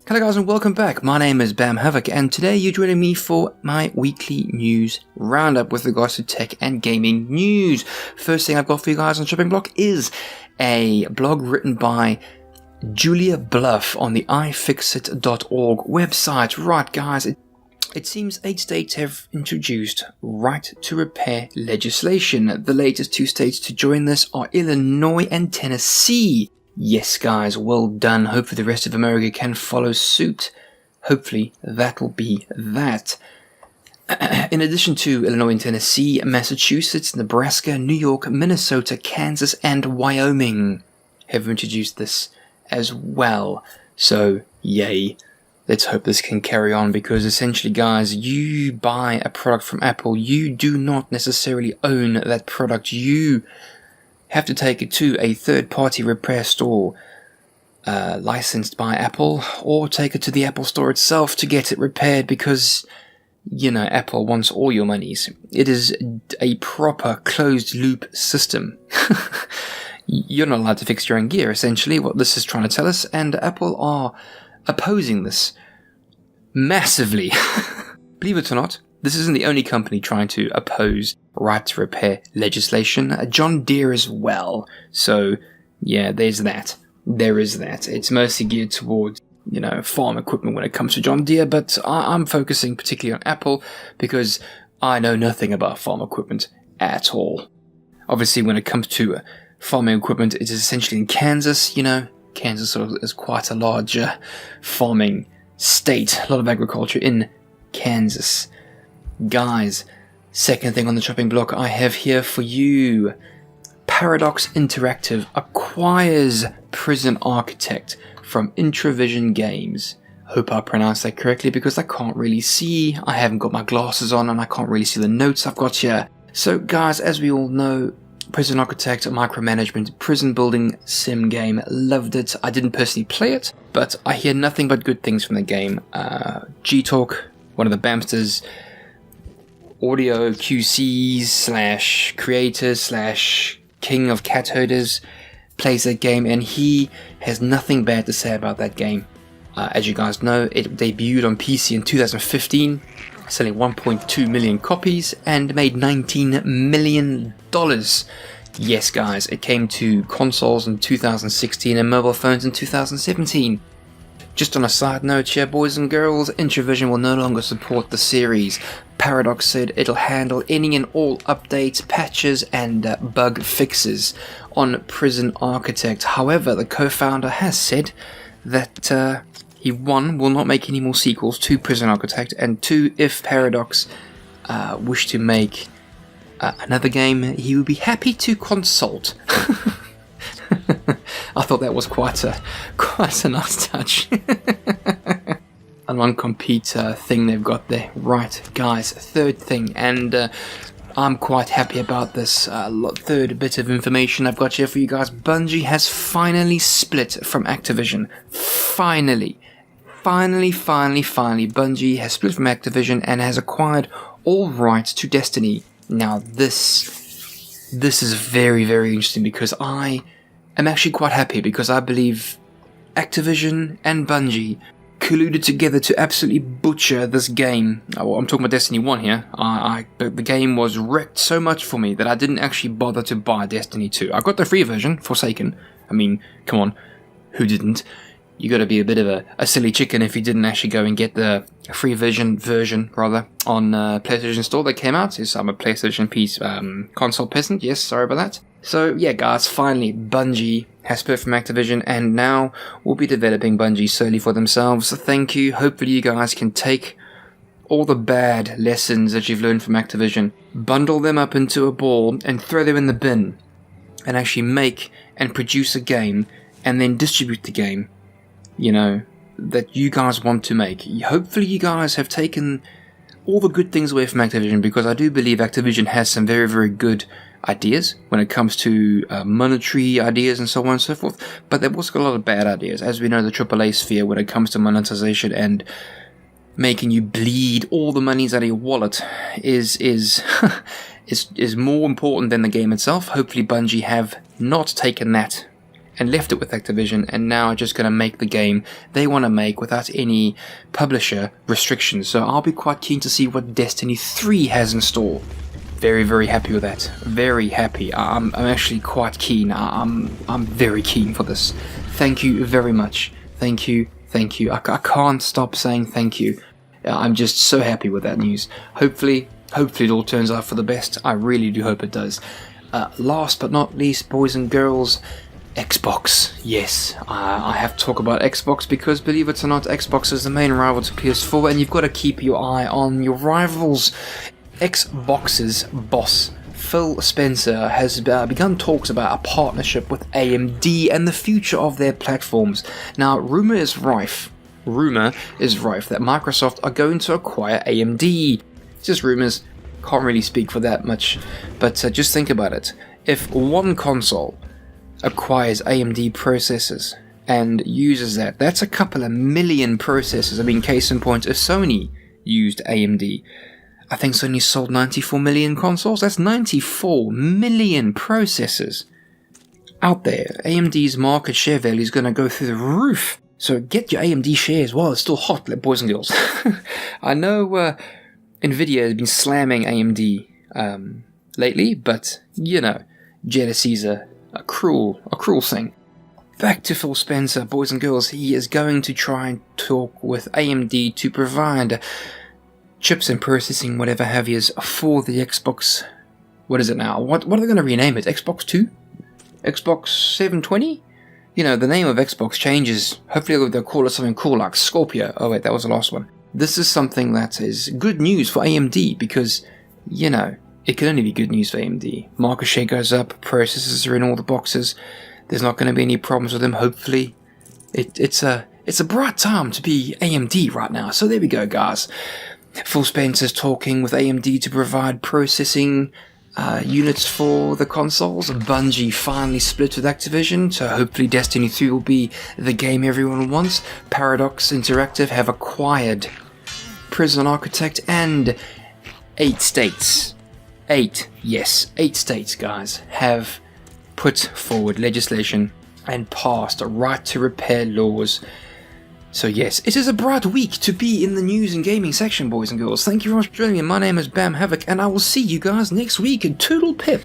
Hello guys and welcome back. My name is Bam Havoc and today you're joining me for my weekly news roundup with regards to tech and gaming news. First thing I've got for you guys on the chopping block is a blog written by Julia Bluff on the iFixit.org website. Right guys, it seems 8 states have introduced right to repair legislation. The latest 2 states to join this are Illinois and Tennessee. Yes guys, well done. Hopefully the rest of America can follow suit. Hopefully that will be that. In addition to Illinois and Tennessee, Massachusetts, Nebraska, New York, Minnesota, Kansas and Wyoming have introduced this as well. So yay. Let's hope this can carry on because essentially guys, you buy a product from Apple, you do not necessarily own that product. You have to take it to a third-party repair store licensed by Apple, or take it to the Apple store itself to get it repaired because, you know, Apple wants all your monies. It is a proper closed-loop system. You're not allowed to fix your own gear, essentially, what this is trying to tell us, and Apple are opposing this massively. Believe it or not, this isn't the only company trying to oppose right to repair legislation. John Deere as well. So, yeah, there's that. There is that. It's mostly geared towards, you know, farm equipment when it comes to John Deere, but I'm focusing particularly on Apple because I know nothing about farm equipment at all. Obviously, when it comes to farming equipment, it is essentially in Kansas, you know. Kansas is quite a large farming state. A lot of agriculture in Kansas. Guys, second thing on the chopping block I have here for you. Paradox Interactive acquires Prison Architect from Intravision Games. Hope I pronounced that correctly because I can't really see. I haven't got my glasses on and I can't really see the notes I've got here. So guys, as we all know, Prison Architect, a micromanagement prison building sim game. Loved it. I didn't personally play it, but I hear nothing but good things from the game. G-Talk, one of the Bamsters, audio QCs / creators / king of cat herders, plays that game and he has nothing bad to say about that game. As you guys know, it debuted on PC in 2015, selling 1.2 million copies and made $19 million. Yes guys, it came to consoles in 2016 and mobile phones in 2017. Just on a side note here, boys and girls, Intravision will no longer support the series. Paradox said it'll handle any and all updates, patches, and bug fixes on Prison Architect. However, the co-founder has said that he, 1, will not make any more sequels to Prison Architect, and 2, if Paradox wish to make another game, he would be happy to consult. I thought that was quite a nice touch. A non-compete thing they've got there. Right, guys, third thing, and I'm quite happy about this third bit of information I've got here for you guys. Bungie has finally split from Activision. Finally, Bungie has split from Activision and has acquired all rights to Destiny. Now, this is very, very interesting because I am actually quite happy because I believe Activision and Bungie colluded together to absolutely butcher this game. Well, I'm talking about Destiny 1 here. The game was wrecked so much for me that I didn't actually bother to buy Destiny 2. I got the free version, Forsaken. I mean, come on, who didn't? You gotta be a bit of a silly chicken if you didn't actually go and get the free version on PlayStation Store that came out. Yes, I'm a PlayStation console peasant. Yes, sorry about that. So yeah, guys, finally Bungie has split from Activision and now will be developing Bungie solely for themselves. Thank you. Hopefully you guys can take all the bad lessons that you've learned from Activision, bundle them up into a ball and throw them in the bin and actually make and produce a game and then distribute the game, you know, that you guys want to make. Hopefully you guys have taken all the good things away from Activision, because I do believe Activision has some very, very good ideas when it comes to monetary ideas and so on and so forth, but they've also got a lot of bad ideas. As we know, the AAA sphere when it comes to monetization and making you bleed all the monies out of your wallet is more important than the game itself. Hopefully Bungie have not taken that and left it with Activision, and now are just going to make the game they want to make without any publisher restrictions. So I'll be quite keen to see what Destiny 3 has in store. Very, very happy with that. Very happy. I'm actually quite keen. I'm very keen for this. Thank you very much. Thank you. I can't stop saying thank you. I'm just so happy with that news. Hopefully it all turns out for the best. I really do hope it does. Last but not least, boys and girls, Xbox. Yes, I have to talk about Xbox because, believe it or not, Xbox is the main rival to PS4, and you've got to keep your eye on your rivals. Xbox's boss, Phil Spencer, has begun talks about a partnership with AMD and the future of their platforms. Now, rumor is rife that Microsoft are going to acquire AMD. It's just rumors, can't really speak for that much, but just think about it. If one console acquires AMD processors and uses that's a couple of million processors. I mean, case in point, if Sony used AMD, I think Sony sold 94 million consoles. That's 94 million processors out there. AMD's market share value is going to go through the roof. So get your AMD shares while it's still hot, boys and girls. I know Nvidia has been slamming AMD lately, but you know, jealousy's a cruel thing. Back to Phil Spencer, boys and girls. He is going to try and talk with AMD to provide chips and processing, whatever have yous, for the Xbox. What is it now? What are they going to rename it? Xbox 2? Xbox 720? You know, the name of Xbox changes. Hopefully they'll call it something cool like Scorpio. Oh wait, that was the last one. This is something that is good news for AMD because, you know, it can only be good news for AMD. Market share goes up, processors are in all the boxes. There's not going to be any problems with them, hopefully. It's a bright time to be AMD right now. So there we go, guys. Phil Spencer's talking with AMD to provide processing units for the consoles. Bungie finally split with Activision, so hopefully Destiny 3 will be the game everyone wants. Paradox Interactive have acquired Prison Architect, and 8 states, guys, have put forward legislation and passed right to repair laws. So yes, it is a bright week to be in the news and gaming section, boys and girls. Thank you very much for joining me. My name is Bam Havoc, and I will see you guys next week. And toodle pip!